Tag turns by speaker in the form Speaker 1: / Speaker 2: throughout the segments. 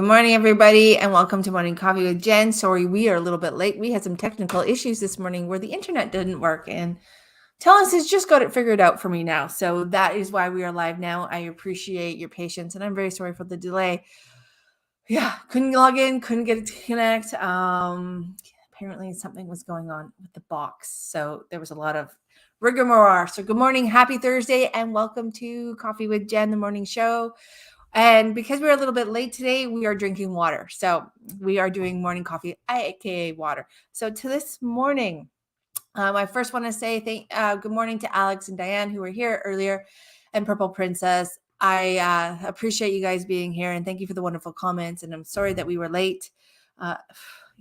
Speaker 1: morning, everybody, and welcome to Morning Coffee with Jen. Sorry, we are a little bit late. We had some technical issues this morning where the internet didn't work, and Tallis has just got it figured out for me now. So that is why we are live now. I appreciate your patience, and I'm very sorry for the delay. Yeah, couldn't log in, couldn't get it to connect. Apparently something was going on with the box, so there was a lot of rigmarole. So good morning, happy Thursday, and welcome to Coffee with Jen, the morning show. And because we're a little bit late today, we are drinking water. So we are doing morning coffee, aka water. So to this morning, I first want to say good morning to Alex and Diane who were here earlier, and Purple Princess. I appreciate you guys being here, and thank you for the wonderful comments. And I'm sorry that we were late. I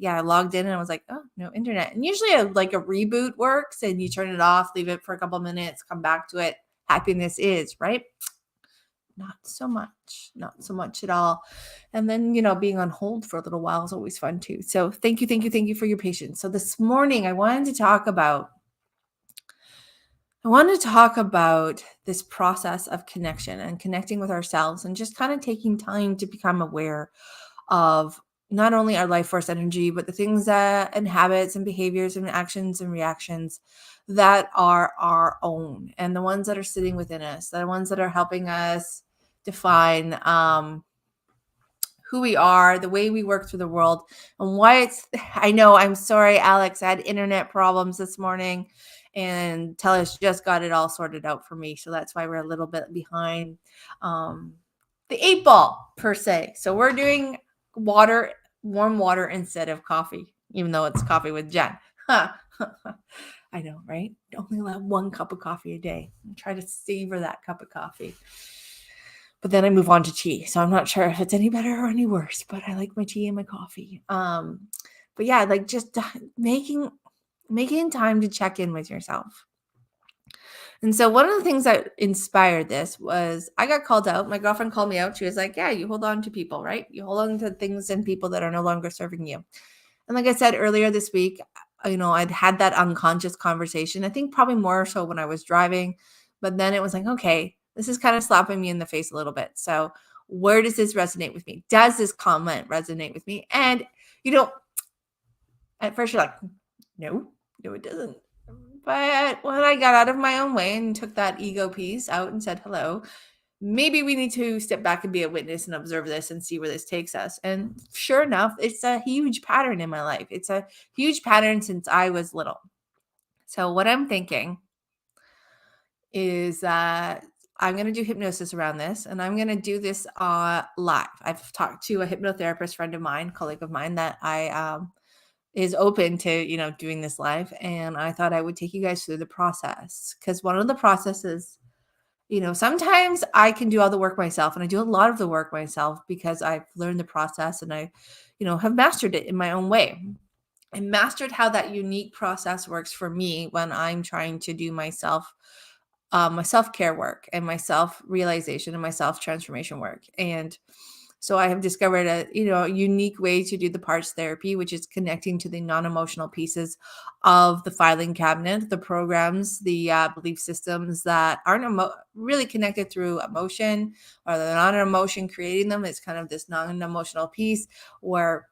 Speaker 1: logged in and I was like, oh, no internet. And usually a reboot works, and you turn it off, leave it for a couple minutes, come back to it. Happiness is, right? Not so much at all. And then, being on hold for a little while is always fun too. So thank you for your patience. So this morning I wanted to talk about this process of connection and connecting with ourselves, and just kind of taking time to become aware of not only our life force energy, but the things and habits and behaviors and actions and reactions that are our own, and the ones that are sitting within us, the ones that are helping us define who we are, the way we work through the world, and why I know, I'm sorry, Alex, I had internet problems this morning, and Telus just got it all sorted out for me. So that's why we're a little bit behind the 8 ball per se. So we're doing warm water instead of coffee, even though it's coffee with Jen. I know, right? Only allow 1 cup of coffee a day. Try to savor that cup of coffee. But then I move on to tea. So I'm not sure if it's any better or any worse, but I like my tea and my coffee. But yeah, just making time to check in with yourself. And so one of the things that inspired this was I got called out. My girlfriend called me out. She was like, yeah, you hold on to people, right? You hold on to things and people that are no longer serving you. And like I said earlier this week, I'd had that unconscious conversation. I think probably more so when I was driving, but then it was like, okay, this is kind of slapping me in the face a little bit. So where does this resonate with me? Does this comment resonate with me? And, at first you're like, no, it doesn't. But when I got out of my own way and took that ego piece out and said, hello, maybe we need to step back and be a witness and observe this and see where this takes us. And sure enough, it's a huge pattern in my life. It's a huge pattern since I was little. So what I'm thinking is that I'm going to do hypnosis around this, and I'm going to do this live. I've talked to a hypnotherapist friend of mine, colleague of mine, that I is open to, doing this live. And I thought I would take you guys through the process, because one of the processes, sometimes I can do all the work myself, and I do a lot of the work myself because I've learned the process, and I, have mastered it in my own way. I mastered how that unique process works for me when I'm trying to do my self-care work and my self-realization and my self-transformation work. And so I have discovered a unique way to do the parts therapy, which is connecting to the non-emotional pieces of the filing cabinet, the programs, the belief systems that aren't really connected through emotion, or the non-emotion creating them. It's kind of this non-emotional piece where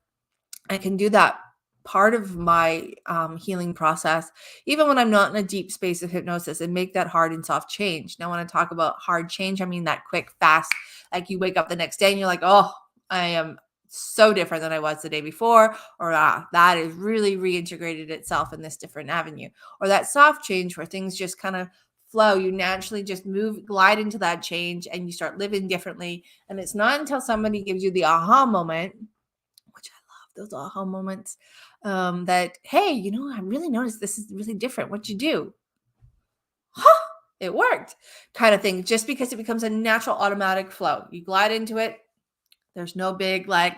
Speaker 1: I can do that part of my healing process, even when I'm not in a deep space of hypnosis, and make that hard and soft change. Now, when I talk about hard change, I mean that quick, fast, like you wake up the next day and you're like, oh, I am so different than I was the day before, or that has really reintegrated itself in this different avenue. Or that soft change where things just kind of flow. You naturally just glide into that change, and you start living differently. And it's not until somebody gives you the aha moment, which I love those aha moments, that, hey, I really noticed this is really different. What'd you do? It worked, kind of thing. Just because it becomes a natural automatic flow. You glide into it. There's no big da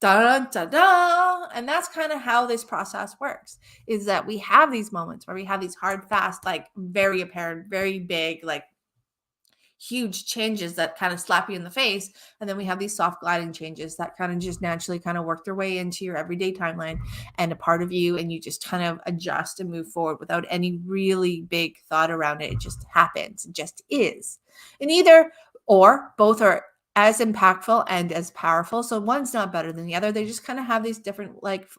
Speaker 1: da da da. And that's kind of how this process works, is that we have these moments where we have these hard, fast, very apparent, very big, huge changes that kind of slap you in the face. And then we have these soft gliding changes that kind of just naturally kind of work their way into your everyday timeline and a part of you. And you just kind of adjust and move forward without any really big thought around it. It just happens. It just is. And either or both are as impactful and as powerful. So one's not better than the other. They just kind of have these different, like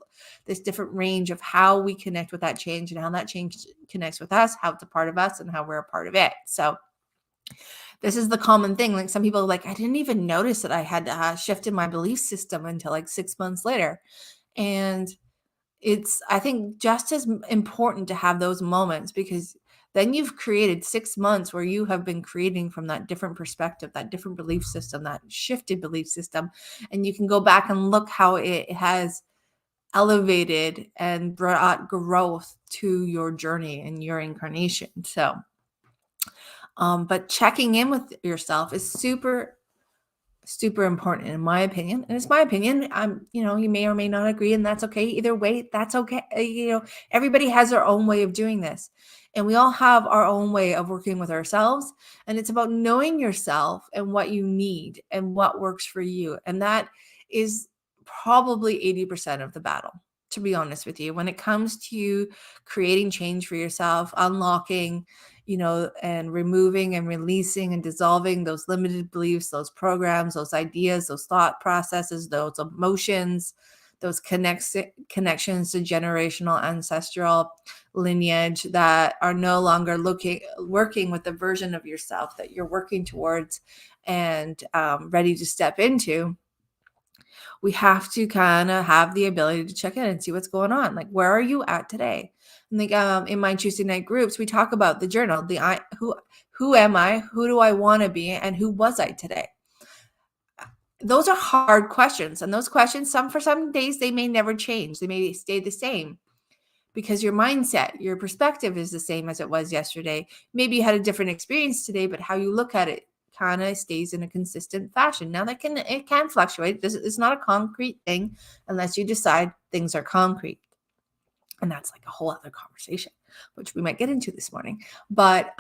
Speaker 1: this different range of how we connect with that change and how that change connects with us, how it's a part of us and how we're a part of it. So this is the common thing. Like some people are like, I didn't even notice that I had shifted my belief system until like 6 months later. And it's, I think, just as important to have those moments, because then you've created 6 months where you have been creating from that different perspective, that different belief system, that shifted belief system. And you can go back and look how it has elevated and brought growth to your journey and your incarnation. So, but checking in with yourself is super important in my opinion. And it's my opinion. You may or may not agree, and that's okay. Either way, that's okay. Everybody has their own way of doing this. And we all have our own way of working with ourselves. And it's about knowing yourself and what you need and what works for you. And that is probably 80% of the battle, to be honest with you. When it comes to creating change for yourself, unlocking, and removing and releasing and dissolving those limited beliefs, those programs, those ideas, those thought processes, those emotions, those connections to generational ancestral lineage that are no longer working with the version of yourself that you're working towards and ready to step into. We have to kind of have the ability to check in and see what's going on. Like, where are you at today? And like in my Tuesday night groups, we talk about the journal, who am I, who do I want to be, and who was I today? Those are hard questions. And those questions, for some days, they may never change. They may stay the same because your mindset, your perspective is the same as it was yesterday. Maybe you had a different experience today, but how you look at it kind of stays in a consistent fashion. Now it can fluctuate. It's not a concrete thing unless you decide things are concrete. And that's like a whole other conversation, which we might get into this morning. But,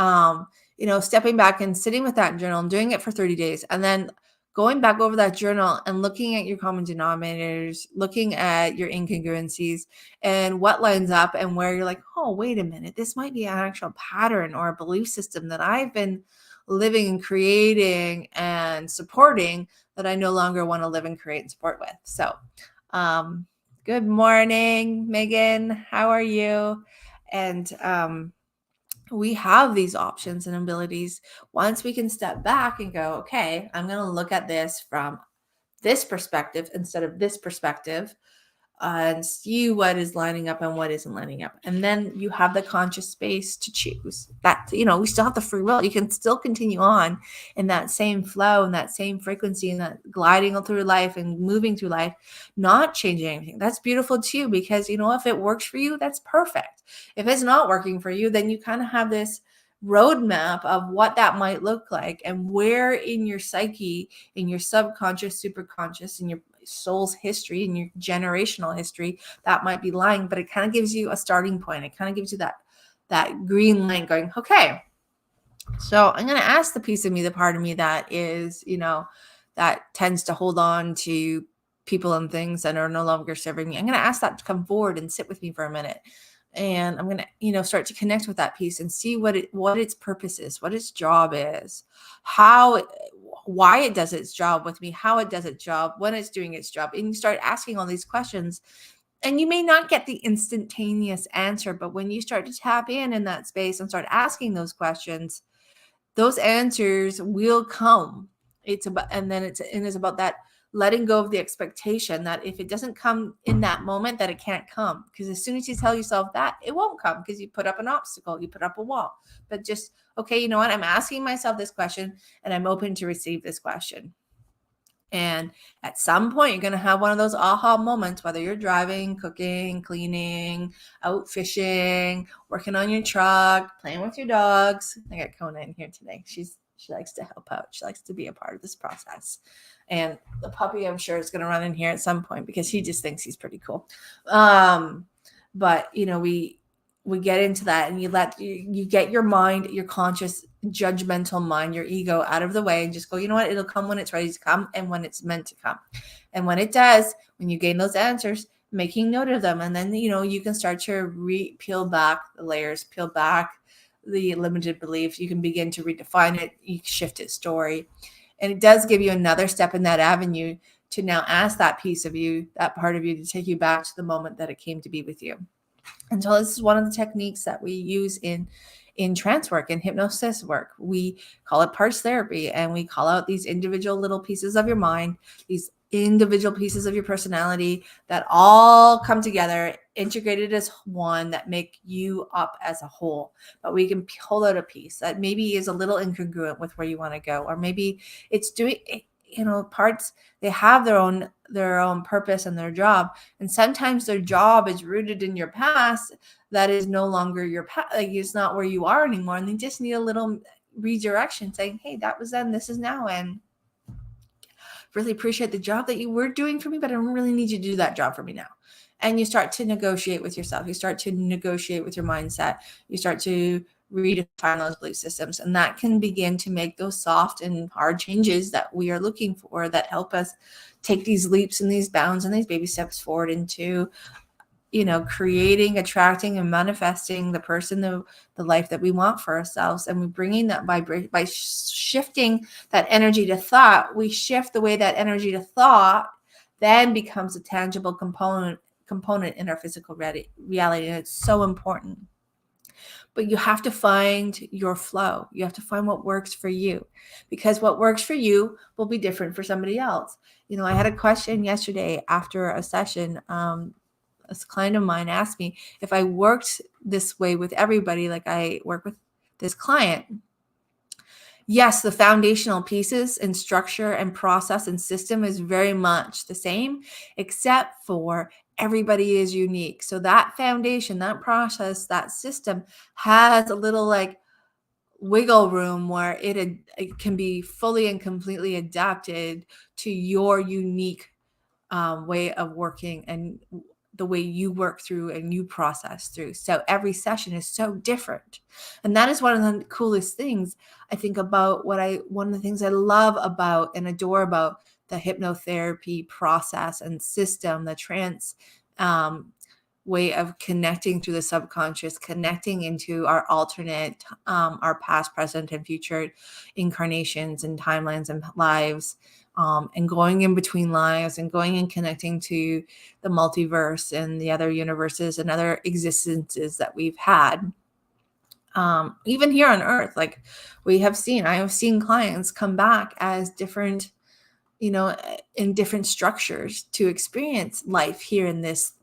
Speaker 1: stepping back and sitting with that journal and doing it for 30 days, and then going back over that journal and looking at your common denominators, looking at your incongruencies and what lines up and where you're like, oh, wait a minute, this might be an actual pattern or a belief system that I've been living and creating and supporting that I no longer want to live and create and support with. So, good morning, Megan. How are you? And we have these options and abilities once we can step back and go, okay, I'm going to look at this from this perspective instead of this perspective and see what is lining up and what isn't lining up. And then you have the conscious space to choose that, we still have the free will. You can still continue on in that same flow and that same frequency and that gliding through life and moving through life, not changing anything. That's beautiful too, because if it works for you, that's perfect. If it's not working for you, then you kind of have this roadmap of what that might look like and where in your psyche, in your subconscious, superconscious, in your soul's history and your generational history that might be lying. But it kind of gives you a starting point. It kind of gives you that green light going, okay, so I'm going to ask the piece of me, the part of me that is, that tends to hold on to people and things that are no longer serving me. I'm going to ask that to come forward and sit with me for a minute. And I'm going to, start to connect with that piece and see what its purpose is, what its job is, why it does its job with me, how it does its job, when it's doing its job. And you start asking all these questions, and you may not get the instantaneous answer, but when you start to tap in that space and start asking those questions, those answers will come. It's about that letting go of the expectation that if it doesn't come in that moment, that it can't come. Because as soon as you tell yourself that, it won't come because you put up an obstacle, you put up a wall. But just, okay, you know what? I'm asking myself this question and I'm open to receive this question. And at some point, you're going to have one of those aha moments, whether you're driving, cooking, cleaning, out fishing, working on your truck, playing with your dogs. I got Kona in here today. She likes to help out. She likes to be a part of this process. And the puppy, I'm sure, is going to run in here at some point because he just thinks he's pretty cool. But, we get into that, and you get your mind, your conscious judgmental mind, your ego out of the way, and just go, you know what, it'll come when it's ready to come and when it's meant to come. And when it does, when you gain those answers, making note of them, and then you can start to peel back the layers, peel back the limited beliefs. You can begin to redefine it, you shift its story, And it does give you another step in that avenue to now ask that piece of you, that part of you, to take you back to the moment that it came to be with you. And so this is one of the techniques that we use in trance work and hypnosis work. We call it parts therapy, and we call out these individual little pieces of your mind, these individual pieces of your personality that all come together, integrated as one, that make you up as a whole. But we can pull out a piece that maybe is a little incongruent with where you want to go, or maybe it's doing, parts, they have their own purpose and their job, and sometimes their job is rooted in your past that is no longer your past, like it's not where you are anymore, and they just need a little redirection, saying, hey, that was then, this is now, and really appreciate the job that you were doing for me, but I don't really need you to do that job for me now. And you start to negotiate with yourself, you start to negotiate with your mindset, you start to redefine those belief systems, and that can begin to make those soft and hard changes that we are looking for, that help us take these leaps and these bounds and these baby steps forward into creating, attracting, and manifesting the person, the life that we want for ourselves. And we're bringing that vibration by shifting that energy to thought. We shift the way that energy to thought then becomes a tangible component in our physical reality. And it's so important. But you have to find your flow. You have to find what works for you, because what works for you will be different for somebody else. I had a question yesterday after a session. A client of mine asked me if I worked this way with everybody, like I work with this client. Yes, the foundational pieces and structure and process and system is very much the same, except for everybody is unique. So that foundation, that process, that system has a little like wiggle room where it can be fully and completely adapted to your unique way of working and the way you work through and you process through. So every session is so different. And that is one of the coolest things I think about one of the things I love about and adore about the hypnotherapy process and system, the trance way of connecting through the subconscious, connecting into our alternate, our past, present, and future incarnations and timelines and lives. And going in between lives and going and connecting to the multiverse and the other universes and other existences that we've had. Even here on Earth, like I have seen clients come back as different, in different structures to experience life here in this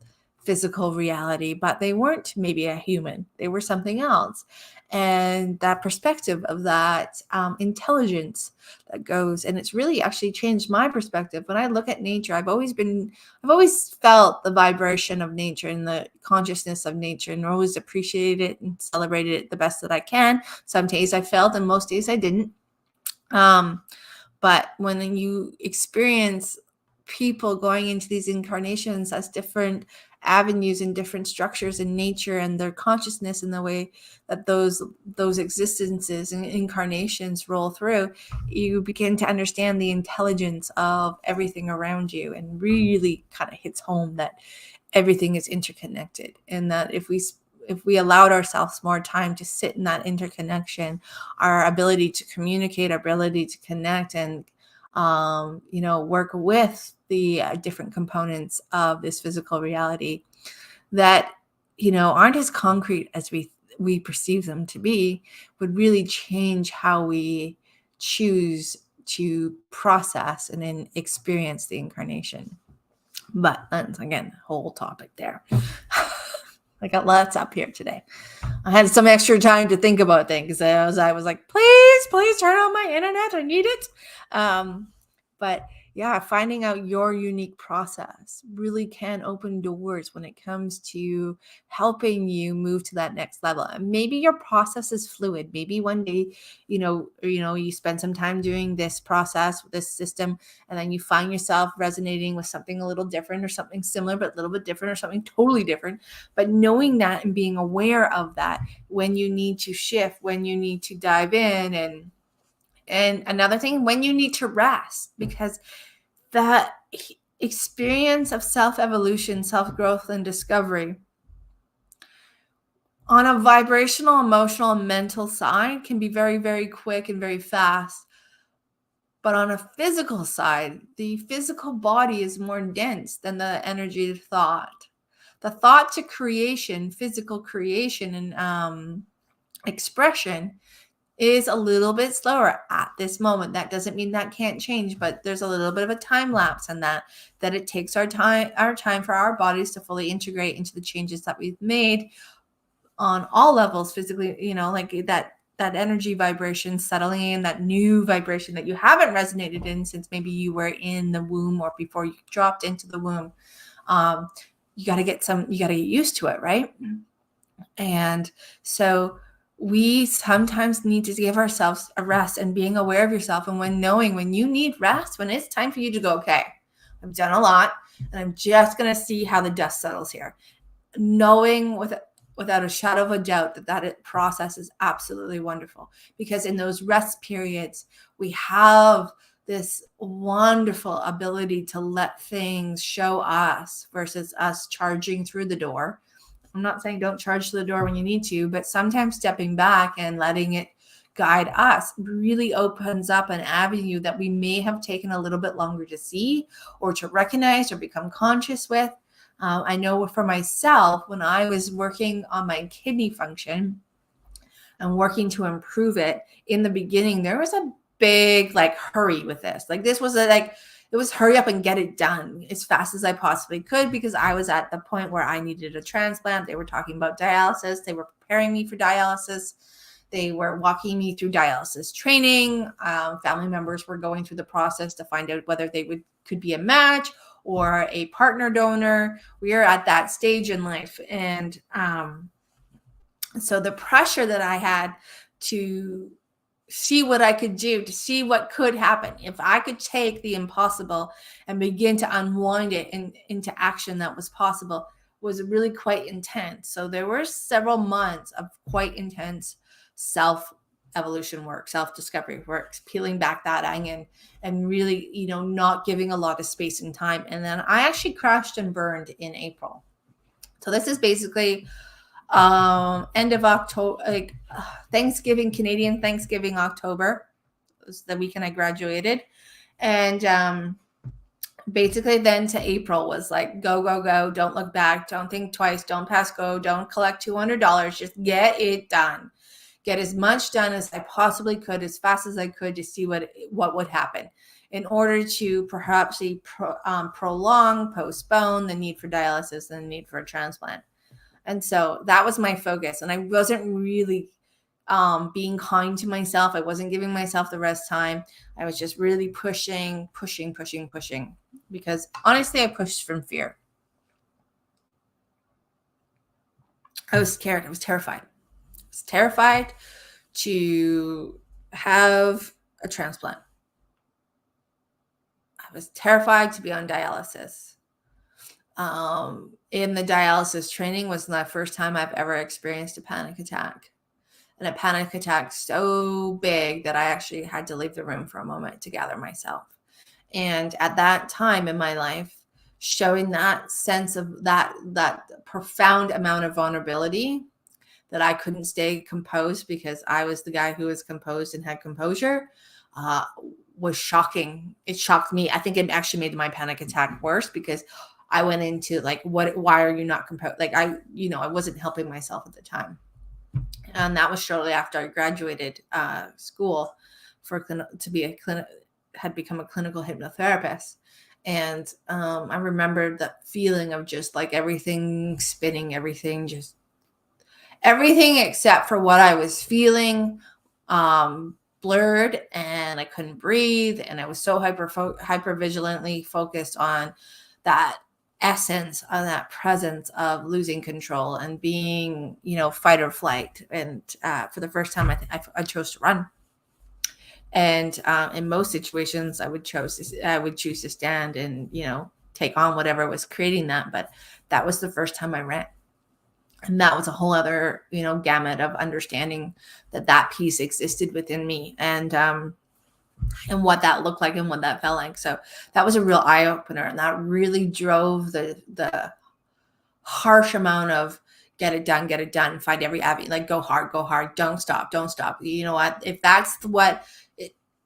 Speaker 1: physical reality, but they weren't maybe a human, they were something else. And that perspective of that intelligence that goes, and it's really actually changed my perspective. When I look at nature, I've always felt the vibration of nature and the consciousness of nature, and always appreciated it and celebrated it the best that I can. Some days I felt and most days I didn't. But when you experience people going into these incarnations as different avenues and different structures in nature and their consciousness and the way that those existences and incarnations roll through, you begin to understand the intelligence of everything around you, and really kind of hits home that everything is interconnected, and that if we allowed ourselves more time to sit in that interconnection, our ability to communicate, our ability to connect, and work with the different components of this physical reality that aren't as concrete as we perceive them to be, would really change how we choose to process and then experience the incarnation. But that's, again, a whole topic there. I got lots up here today. I had some extra time to think about things. I was like, please turn on my internet. I need it. But yeah, finding out your unique process really can open doors when it comes to helping you move to that next level. And maybe your process is fluid. Maybe one day, you spend some time doing this process, this system, and then you find yourself resonating with something a little different, or something similar but a little bit different, or something totally different. But knowing that and being aware of that when you need to shift, when you need to dive in, and another thing, when you need to rest, because that experience of self-evolution, self-growth, and discovery on a vibrational, emotional, and mental side can be very, very quick and very fast. But on a physical side, the physical body is more dense than the energy of thought. The thought to creation, physical creation, and expression is a little bit slower at this moment. That doesn't mean that can't change, but there's a little bit of a time lapse in that it takes our time for our bodies to fully integrate into the changes that we've made on all levels physically, like that energy vibration settling in, that new vibration that you haven't resonated in since maybe you were in the womb or before you dropped into the womb. You got to get used to it, right? And so we sometimes need to give ourselves a rest, and being aware of yourself, and when you need rest, when it's time for you to go, okay, I've done a lot and I'm just going to see how the dust settles here. Knowing without a shadow of a doubt that process is absolutely wonderful, because in those rest periods, we have this wonderful ability to let things show us versus us charging through the door. I'm not saying don't charge to the door when you need to, but sometimes stepping back and letting it guide us really opens up an avenue that we may have taken a little bit longer to see or to recognize or become conscious with. I know for myself, when I was working on my kidney function and working to improve it in the beginning, there was a big hurry with this. This was it was hurry up and get it done as fast as I possibly could, because I was at the point where I needed a transplant. They were talking about dialysis. They were preparing me for dialysis. They were walking me through dialysis training. Family members were going through the process to find out whether they could be a match or a partner donor. We are at that stage in life. And so the pressure that I had to see what I could do, to see what could happen, if I could take the impossible and begin to unwind it into action that was possible, was really quite intense. So there were several months of quite intense self-evolution work, self-discovery work, peeling back that onion and really, not giving a lot of space and time. And then I actually crashed and burned in April. So this is basically end of October, Thanksgiving, Canadian Thanksgiving, October. It was the weekend I graduated. And basically then to April was go, go, go. Don't look back. Don't think twice. Don't pass go. Don't collect $200. Just get it done. Get as much done as I possibly could, as fast as I could, to see what would happen, in order to perhaps prolong, postpone the need for dialysis and the need for a transplant. And so that was my focus. And I wasn't really being kind to myself. I wasn't giving myself the rest time. I was just really pushing, because honestly, I pushed from fear. I was scared. I was terrified. I was terrified to have a transplant. I was terrified to be on dialysis. In the dialysis training was the first time I've ever experienced a panic attack. And a panic attack so big that I actually had to leave the room for a moment to gather myself. And at that time in my life, showing that sense of that profound amount of vulnerability, that I couldn't stay composed because I was the guy who was composed and had composure, was shocking. It shocked me. I think it actually made my panic attack worse, because I went into why are you not composed? I wasn't helping myself at the time. And that was shortly after I graduated school had become a clinical hypnotherapist. And I remember that feeling of just everything spinning, everything except for what I was feeling, blurred, and I couldn't breathe. And I was so hyper vigilantly focused on that essence, on that presence of losing control and being, fight or flight. And for the first time, I chose to run. And in most situations, I would choose to stand and, take on whatever was creating that. But that was the first time I ran. And that was a whole other, gamut of understanding that piece existed within me, and what that looked like and what that felt like. So that was a real eye opener, and that really drove the harsh amount of get it done, find every avenue, go hard, don't stop. You know what? If that's what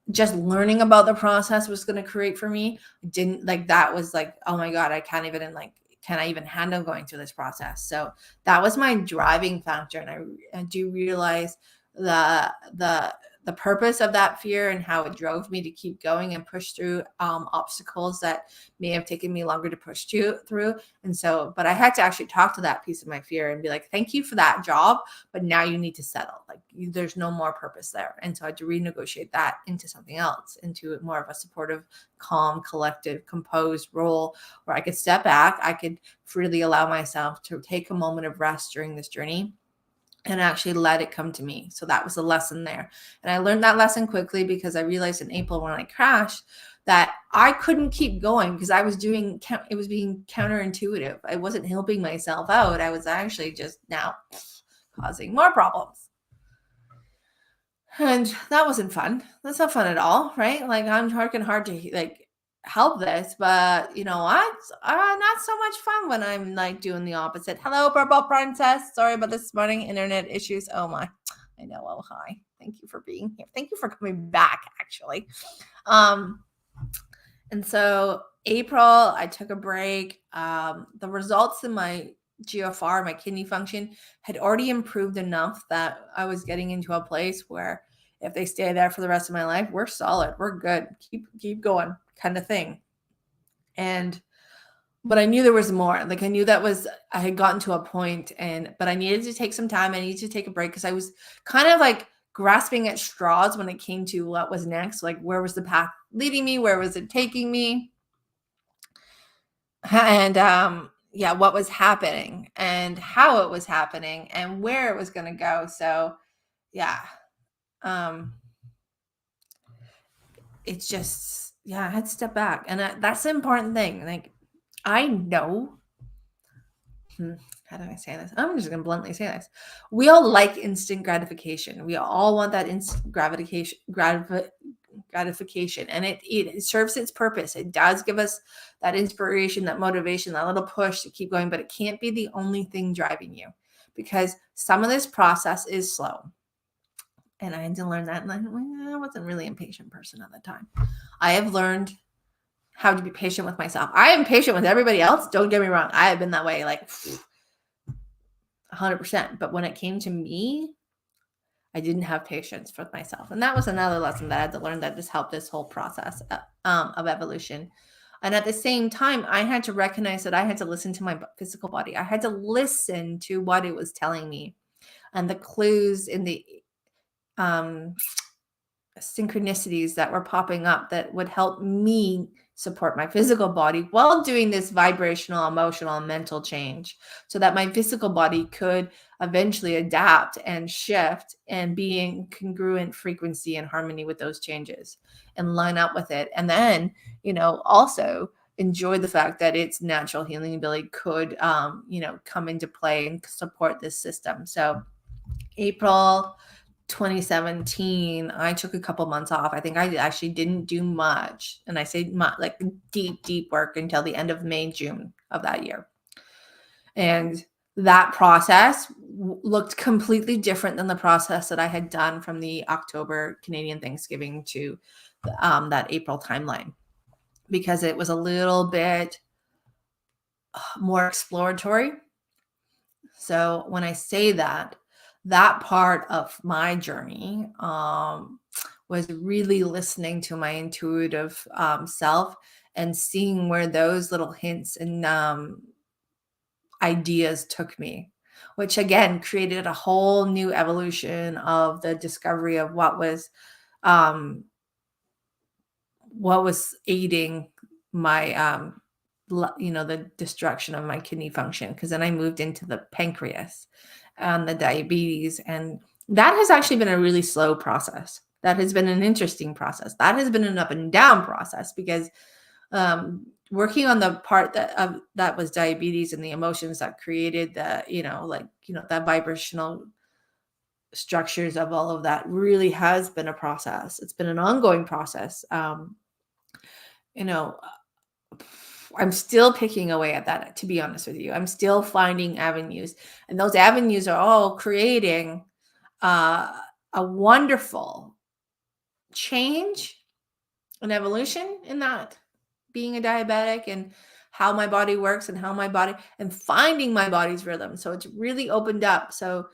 Speaker 1: just learning about the process was going to create for me. Didn't like that was like, oh my God, I can't even like, can I even handle going through this process? So that was my driving factor. And I do realize the the purpose of that fear and how it drove me to keep going and push through obstacles that may have taken me longer to push through. And so, but I had to actually talk to that piece of my fear and be like, thank you for that job, but now you need to settle. Like there's no more purpose there. And so I had to renegotiate that into something else, into more of a supportive, calm, collective, composed role where I could step back. I could freely allow myself to take a moment of rest during this journey and actually let it come to me. So that was a lesson there. And I learned that lesson quickly because I realized in April when I crashed that I couldn't keep going because I was doing, it was being counterintuitive. I wasn't helping myself out. I was actually just now causing more problems. And that wasn't fun. That's not fun at all, right? Like I'm working hard to like help this, but you know what? Not so much fun when I'm like doing the opposite. Hello, purple princess. Sorry about this morning internet issues. Oh my, I know. Oh hi. Thank you for being here. Thank you for coming back. Actually, um, and so April, I took a break. The results in my GFR, my kidney function, had already improved enough that I was getting into a place where if they stay there for the rest of my life, we're solid, we're good, keep going, kind of thing. And but I knew there was more. Like I knew that was I had gotten to a point, and but I needed to take some time. I needed to take a break because I was kind of like grasping at straws when it came to what was next. Like where was the path leading me? Where was it taking me? And yeah, what was happening and how it was happening and where it was going to go. So yeah, um it's just yeah, I had to step back, and that's the important thing. Like I know, how do I say this? I'm just gonna bluntly say this. We all like instant gratification. We all want that instant gratification, and it serves its purpose. It does give us that inspiration, that motivation, that little push to keep going, but it can't be the only thing driving you, because some of this process is slow. And I had to learn that, and I wasn't really a patient person at the time. I have learned how to be patient with myself. I am patient with everybody else, don't get me wrong. I have been that way like 100%, but when it came to me, I didn't have patience with myself. And that was another lesson that I had to learn that just helped this whole process of evolution. And at the same time, I had to recognize that I had to listen to my physical body. I had to listen to what it was telling me and the clues in the um, synchronicities that were popping up that would help me support my physical body while doing this vibrational, emotional, and mental change so that my physical body could eventually adapt and shift and be in congruent frequency and harmony with those changes and line up with it. And then, also enjoy the fact that its natural healing ability could, come into play and support this system. So April 2017, I took a couple months off. I think I actually didn't do much. And I say like deep work until the end of May, June of that year. And that process looked completely different than the process that I had done from the October Canadian Thanksgiving to that April timeline, because it was a little bit more exploratory. So when I say that, that part of my journey was really listening to my intuitive self and seeing where those little hints and ideas took me, which again created a whole new evolution of the discovery of what was aiding my the destruction of my kidney function, because then I moved into the pancreas and the diabetes, and that has actually been a really slow process. That has been an interesting process. That has been an up and down process, because working on the part that was diabetes and the emotions that created that vibrational structures of all of that really has been a process. It's been an ongoing process. you know I'm still picking away at that, to be honest with you. I'm still finding avenues, and those avenues are all creating a wonderful change, an evolution in that being a diabetic and how my body works and how my body and finding my body's rhythm. So it's really opened up. So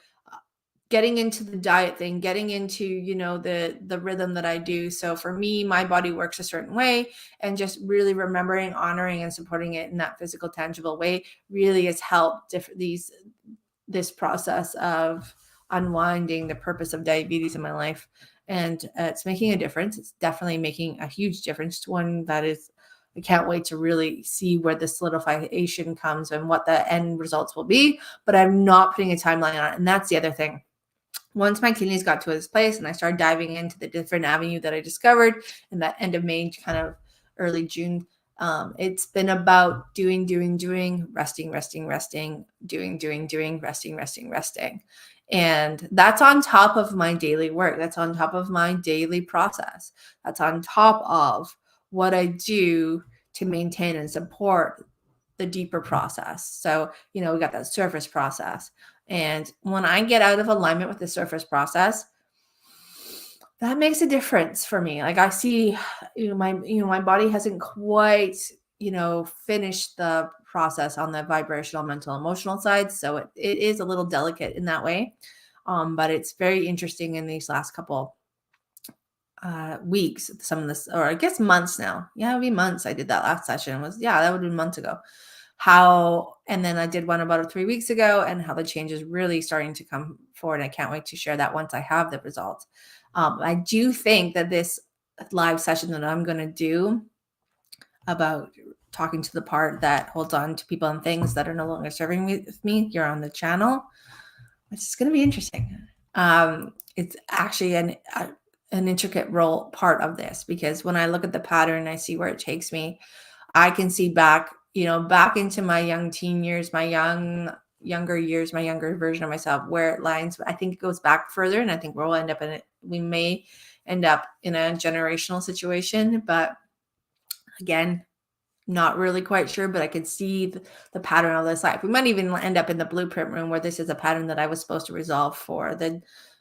Speaker 1: getting into the diet thing, getting into, the rhythm that I do. So for me, my body works a certain way, and just really remembering, honoring, and supporting it in that physical, tangible way really has helped this process of unwinding the purpose of diabetes in my life. And it's making a difference. It's definitely making a huge difference to one that is, I can't wait to really see where the solidification comes and what the end results will be, but I'm not putting a timeline on it. And that's the other thing. Once my kidneys got to this place and I started diving into the different avenue that I discovered in that end of May, kind of early June, it's been about doing, resting, doing, resting. And that's on top of my daily work. That's on top of my daily process. That's on top of what I do to maintain and support the deeper process. So, we got that surface process. And when I get out of alignment with the surface process, that makes a difference for me. Like I see, my body hasn't quite, finished the process on the vibrational, mental, emotional side. So it is a little delicate in that way. But it's very interesting in these last couple weeks, some of this, or I guess months now. Yeah, it'll be months. I did that last session. That would have been months ago. And then I did one about 3 weeks ago, and how the change is really starting to come forward. I can't wait to share that once I have the results. I do think that this live session that I'm going to do about talking to the part that holds on to people and things that are no longer serving with me here on the channel, it's going to be interesting. It's actually an intricate part of this, because when I look at the pattern, I see where it takes me. I can see back into my young teen years, my younger years, my younger version of myself, where it lines. I think it goes back further, and I think we may end up in a generational situation, but again, not really quite sure, but I could see the pattern of this life. We might even end up in the blueprint room, where this is a pattern that I was supposed to resolve for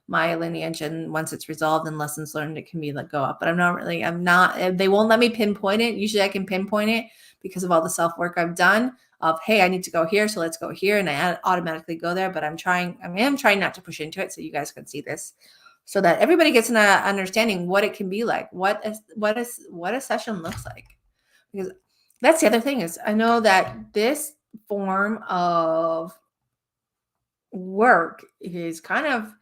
Speaker 1: my lineage. And once it's resolved and lessons learned, it can be let go of. But they won't let me pinpoint it. Usually I can pinpoint it because of all the self-work I've done of, hey, I need to go here, so let's go here. And I automatically go there, but I am trying not to push into it, so you guys can see this, so that everybody gets an understanding what it can be like, what a session looks like. Because that's the other thing, is I know that this form of work is kind of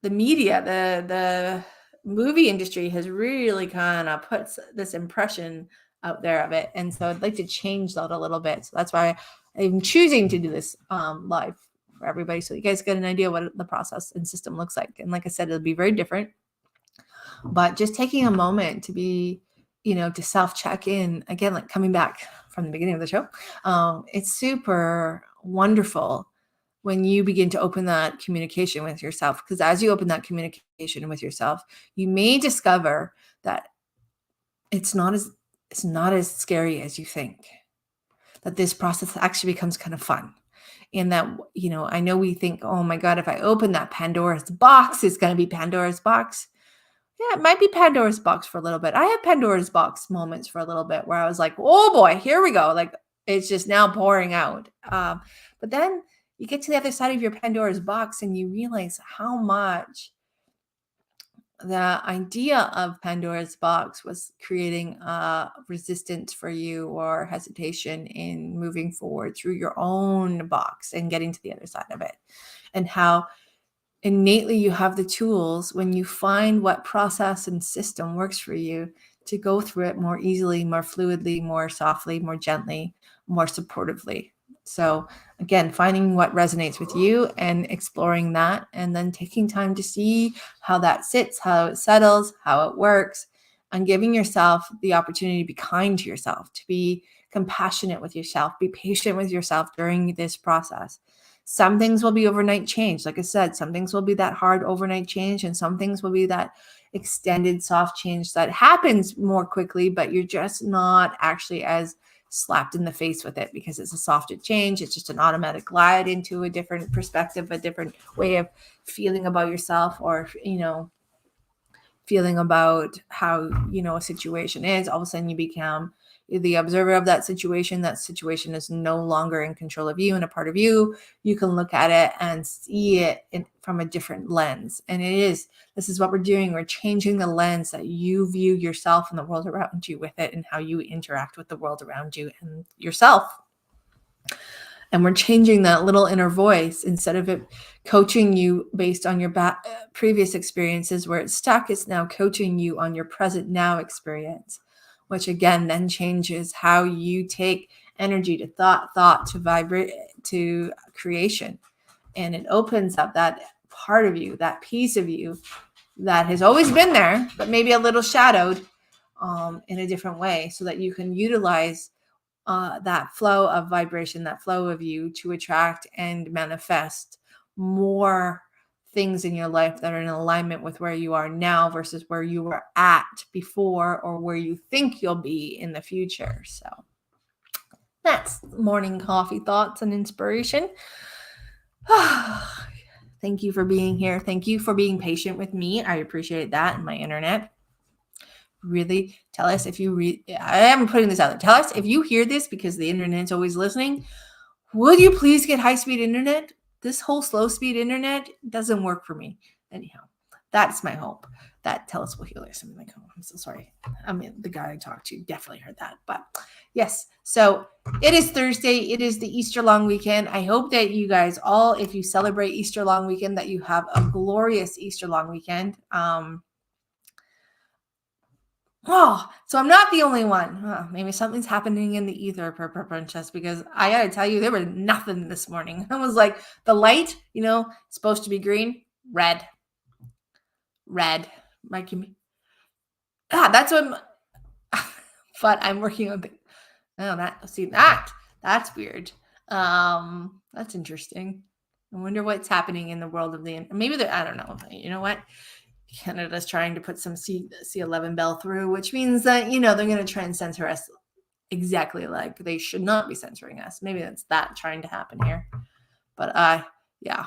Speaker 1: the media, the movie industry has really kind of put this impression out there of it. And so I'd like to change that a little bit. So that's why I'm choosing to do this live for everybody, so you guys get an idea what the process and system looks like. And like I said, it'll be very different, but just taking a moment to be, to self-check in again, like coming back from the beginning of the show. It's super wonderful when you begin to open that communication with yourself, because as you open that communication with yourself, you may discover that it's not as scary as you think, that this process actually becomes kind of fun. And that, I know we think, oh my God, if I open that Pandora's box, it's going to be Pandora's box. Yeah, it might be Pandora's box for a little bit. I had Pandora's box moments for a little bit where I was like, oh boy, here we go. Like, it's just now pouring out. But then you get to the other side of your Pandora's box and you realize how much the idea of Pandora's box was creating resistance for you, or hesitation in moving forward through your own box and getting to the other side of it. And how innately you have the tools, when you find what process and system works for you, to go through it more easily, more fluidly, more softly, more gently, more supportively. So again, finding what resonates with you and exploring that, and then taking time to see how that sits, how it settles, how it works, and giving yourself the opportunity to be kind to yourself, to be compassionate with yourself, be patient with yourself during this process. Some things will be overnight change. Like I said, some things will be that hard overnight change, and some things will be that extended soft change that happens more quickly, but you're just not actually as slapped in the face with it because it's a softer change. It's just an automatic glide into a different perspective, a different way of feeling about yourself, or, feeling about how, a situation is. All of a sudden you become the observer of that situation. That situation is no longer in control of you and a part of you. You can look at it and see it from a different lens. And this is what we're doing. We're changing the lens that you view yourself and the world around you with it, and how you interact with the world around you and yourself. And we're changing that little inner voice. Instead of it coaching you based on your previous experiences where it's stuck, it's now coaching you on your present now experience, which again then changes how you take energy to thought to vibrate to creation. And it opens up that part of you, that piece of you that has always been there, but maybe a little shadowed in a different way, so that you can utilize that flow of vibration, that flow of you, to attract and manifest more things in your life that are in alignment with where you are now versus where you were at before, or where you think you'll be in the future. So that's morning coffee thoughts and inspiration. Thank you for being here. Thank you for being patient with me. I appreciate that, and my internet. Really, tell us if you I am putting this out there. Tell us if you hear this, because the internet's always listening. Would you please get high-speed internet? This whole slow-speed internet doesn't work for me. Anyhow, that's my hope. That tell us will heal or something like, oh, I'm so sorry. I mean, the guy I talked to definitely heard that. But yes, so it is Thursday. It is the Easter long weekend. I hope that you guys all, if you celebrate Easter long weekend, that you have a glorious Easter long weekend. Oh, so I'm not the only one. Oh, maybe something's happening in the ether, Princess, because I gotta tell you, there was nothing this morning. I was like, the light, supposed to be green, red. That's what but I'm working on that's weird. That's interesting. I wonder what's happening in the world of maybe I don't know. You know what? Canada's trying to put some C11 bell through, which means that, they're going to try and censor us exactly like they should not be censoring us. Maybe that's that trying to happen here. But yeah,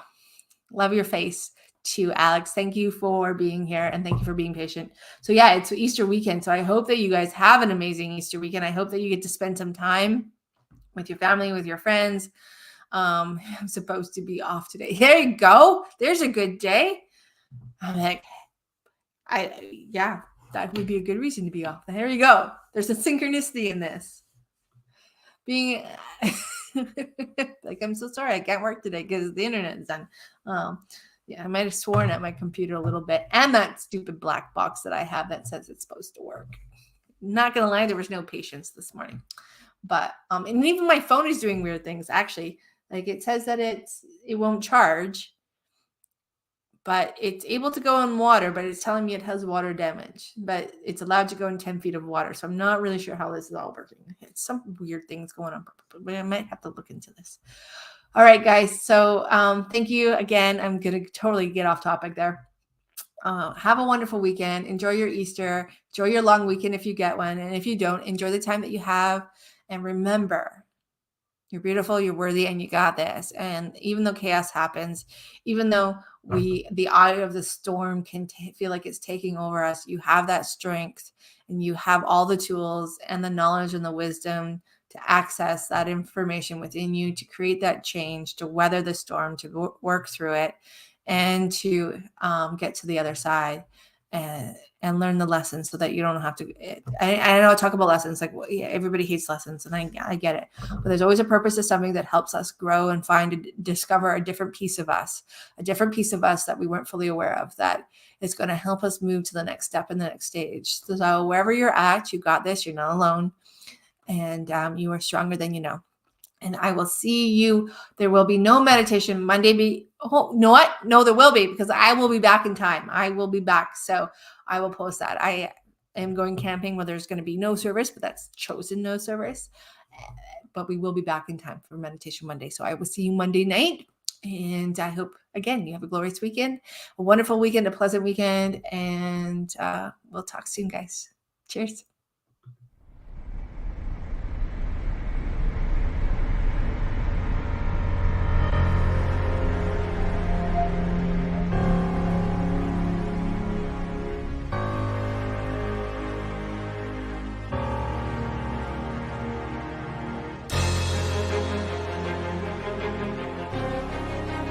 Speaker 1: love your face too, Alex. Thank you for being here, and thank you for being patient. So yeah, it's Easter weekend. So I hope that you guys have an amazing Easter weekend. I hope that you get to spend some time with your family, with your friends. I'm supposed to be off today. There you go. There's a good day. I'm like, that would be a good reason to be off. There you go. There's a synchronicity in this. Being like, I'm so sorry I can't work today because the internet is done. I might have sworn at my computer a little bit, and that stupid black box that I have that says it's supposed to work. Not gonna lie, there was no patience this morning. But and even my phone is doing weird things. Actually, like it says that it won't charge, but it's able to go in water, but it's telling me it has water damage, but it's allowed to go in 10 feet of water. So I'm not really sure how this is all working. It's some weird things going on, but I might have to look into this. All right, guys. So thank you again. I'm going to totally get off topic there. Have a wonderful weekend. Enjoy your Easter. Enjoy your long weekend if you get one. And if you don't, enjoy the time that you have. And remember, you're beautiful, you're worthy, and you got this. And even though chaos happens, even though the eye of the storm can feel like it's taking over us, you have that strength, and you have all the tools and the knowledge and the wisdom to access that information within you, to create that change, to weather the storm, to work through it, and to get to the other side and learn the lessons, so that you don't have to. I know I talk about lessons, like, well, yeah, everybody hates lessons, and I get it, but there's always a purpose to something that helps us grow and discover a different piece of us that we weren't fully aware of, that is going to help us move to the next step in the next stage. So wherever you're at, you got this. You're not alone, and you are stronger than you know. And I will see you. There will be no meditation Monday. No, there will be, because I will be back in time. I will be back. So I will post that. I am going camping where there's going to be no service, but that's chosen no service. But we will be back in time for Meditation Monday. So I will see you Monday night. And I hope, again, you have a glorious weekend, a wonderful weekend, a pleasant weekend. And we'll talk soon, guys. Cheers.